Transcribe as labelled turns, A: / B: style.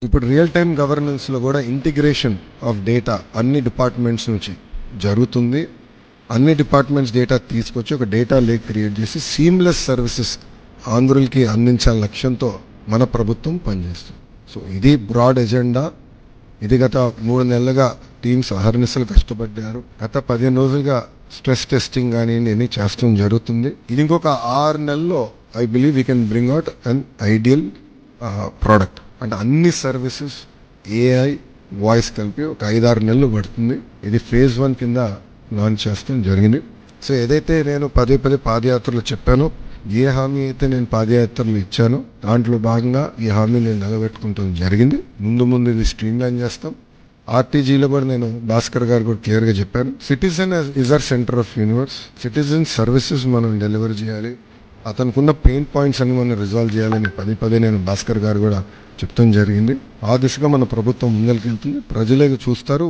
A: ఇప్పుడు real time గవర్నెన్స్లో కూడా integration of data అన్ని డిపార్ట్మెంట్స్ నుంచి జరుగుతుంది. అన్ని డిపార్ట్మెంట్స్ డేటా తీసుకొచ్చి ఒక డేటా లేక్ క్రియేట్ చేసి సీమ్లెస్ సర్వీసెస్ ఆంధ్రులకి అందించాల లక్ష్యంతో మన ప్రభుత్వం పనిచేస్తుంది. సో ఇది బ్రాడ్ ఎజెండా. ఇది గత 3 నెలలుగా టీమ్స్ అహర్నిశలు కష్టపడ్డారు. గత 15 రోజులుగా స్ట్రెస్ టెస్టింగ్ కానీ ఇవన్నీ చేస్తూ జరుగుతుంది. ఇది ఇంకొక 6 నెలల్లో I believe we can bring out an ideal product. అంటే అన్ని సర్వీసెస్ ఏఐ వాయిస్ కలిపి ఒక 5-6 నెలలు పడుతుంది. ఇది ఫేజ్ 1 కింద లాంచ్ చేస్తాం జరిగింది. సో ఏదైతే నేను పదే పాదయాత్రలు చెప్పానో, ఏ హామీ అయితే నేను పాదయాత్రలు ఇచ్చానో దాంట్లో భాగంగా ఈ హామీ నేను నిలబెట్టుకుంటాం జరిగింది. ముందు ఇది స్ట్రీమ్ లైన్ చేస్తాం. ఆర్టీజీలో కూడా నేను భాస్కర్ గారు కూడా క్లియర్గా చెప్పాను. Citizen is our centre of universe. Citizen services మనం డెలివర్ చేయాలి. అతనుకున్న పెయిన్ పాయింట్స్ అన్ని మనం రిజాల్వ్ చేయాలని పదే నేను భాస్కర్ గారు కూడా చెప్తాం జరిగింది. ఆ దిశగా మన ప్రభుత్వం ముందరికి వెళ్తుంది. ప్రజలే చూస్తారు.